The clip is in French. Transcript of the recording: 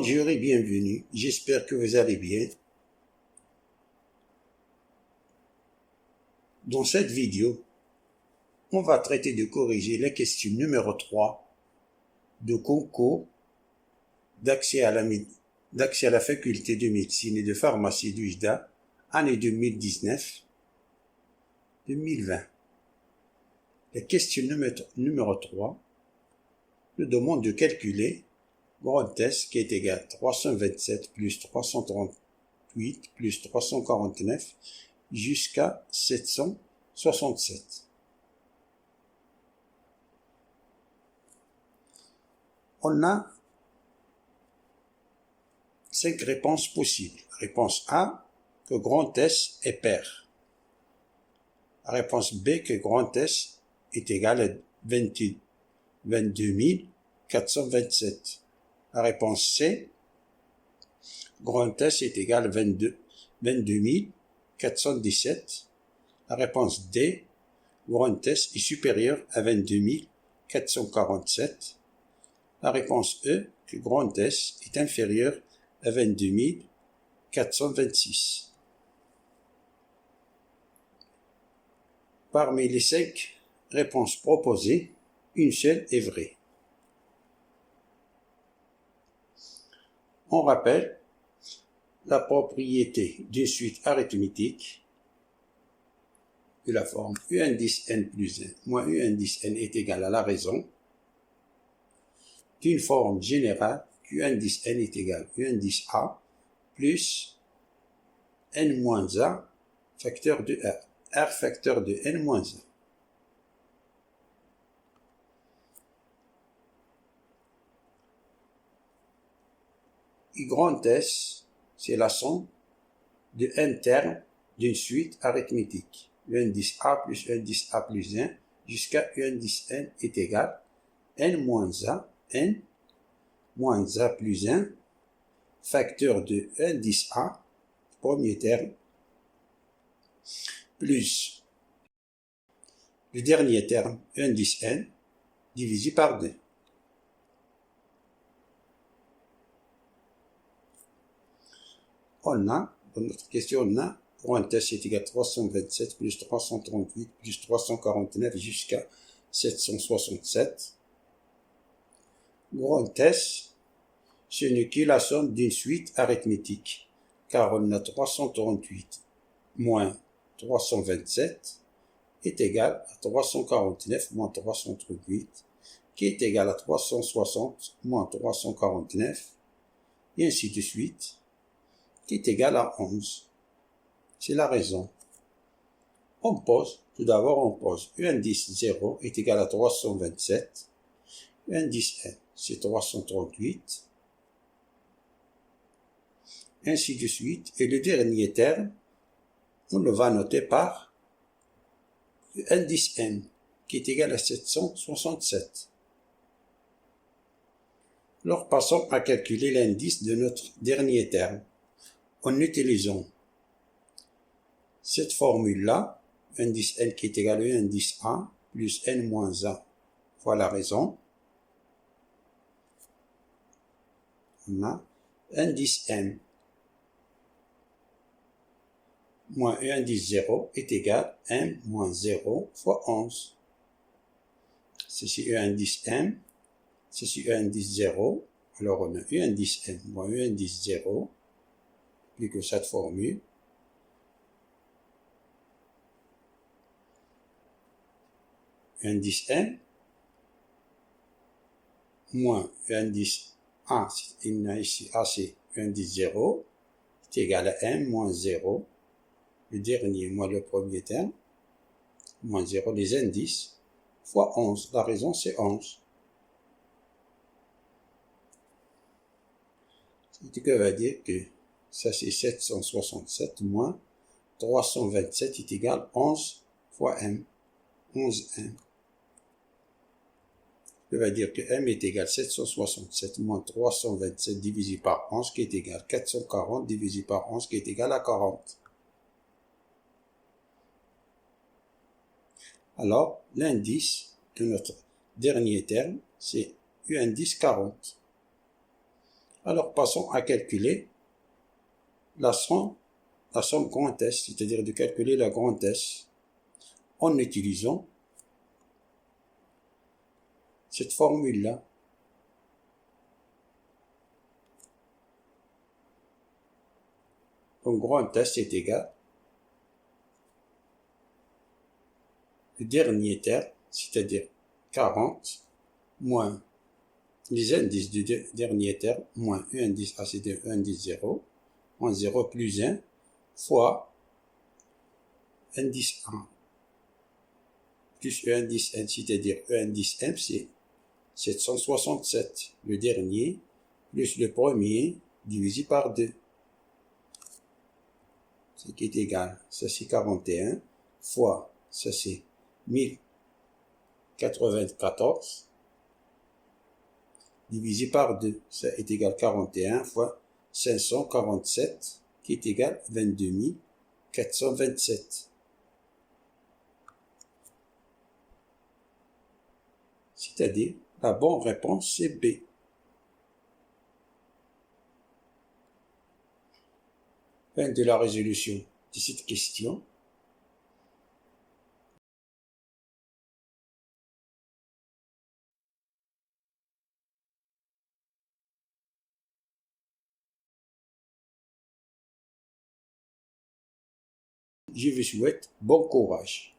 Bonjour et bienvenue, j'espère que vous allez bien. Dans cette vidéo, on va traiter de corriger la question numéro 3 de concours d'accès à la faculté de médecine et de pharmacie d'UJDA, année 2019-2020. La question numéro 3 nous demande de calculer grand S qui est égal à 327 plus 338 plus 349 jusqu'à 767. On a 5 réponses possibles. Réponse A, que grand S est pair. Réponse B, que grand S est égal à 22 427. La réponse C, grand S est égal à 22 417. La réponse D, grand S est supérieur à 22 447. La réponse E, que grand S est inférieur à 22 426. Parmi les 5 réponses proposées, une seule est vraie. On rappelle la propriété d'une suite arithmétique de la forme U indice n plus 1 moins U indice n est égal à la raison d'une forme générale U indice n est égal à U indice a plus n moins a facteur de r, r facteur de n moins 1. U grand S, c'est la somme de n termes d'une suite arithmétique. U indice a plus U indice a plus 1 jusqu'à U indice n est égal à n moins a plus 1 facteur de U indice a, premier terme, plus le dernier terme U indice n divisé par 2. On a, dans notre question, on a grand S est égal à 327 plus 338 plus 349 jusqu'à 767. Grand S, ce n'est que la somme d'une suite arithmétique, car on a 338 moins 327 est égal à 349 moins 338, qui est égal à 360 moins 349, et ainsi de suite, qui est égal à 11. C'est la raison. On pose, tout d'abord on pose U indice 0 est égal à 327, U indice n c'est 338, ainsi de suite, et le dernier terme, on le va noter par U indice n qui est égal à 767. Alors passons à calculer l'indice de notre dernier terme en utilisant cette formule-là, indice n qui est égal à indice a plus n moins a fois la raison. On a indice n moins u indice 0 est égal à n moins 0 fois 11. Ceci u indice n, ceci u indice 0. Alors on a u indice n moins u indice 0, plus que cette formule. Indice n moins indice a, ici a c'est indice 0, est égal à n moins 0, le dernier moins le premier terme, moins 0 les indices, fois 11, la raison c'est 11. Ce qui veut dire que ça c'est 767 moins 327 est égal à 11 fois m, 11m. Ça veut dire que m est égal à 767 moins 327 divisé par 11 qui est égal à 440 divisé par 11 qui est égal à 40. Alors, l'indice de notre dernier terme, c'est U indice 40. Alors passons à calculer la somme grand S, c'est-à-dire de calculer la grande S en utilisant cette formule-là. Donc grand S est égal le dernier terme, c'est-à-dire 40, moins les indices du dernier terme, moins un indice A, c'est-à-dire un indice 0, moins 0 plus 1, fois indice 1, plus un indice N, c'est-à-dire un indice M, c'est 767, le dernier, plus le premier, divisé par 2, ce qui est égal, ça c'est 41, fois, ça c'est 1094, divisé par 2, ça est égal 41 fois 547, qui est égal 22 427. C'est-à-dire, la bonne réponse c'est B. Fin de la résolution de cette question. Je vous souhaite bon courage.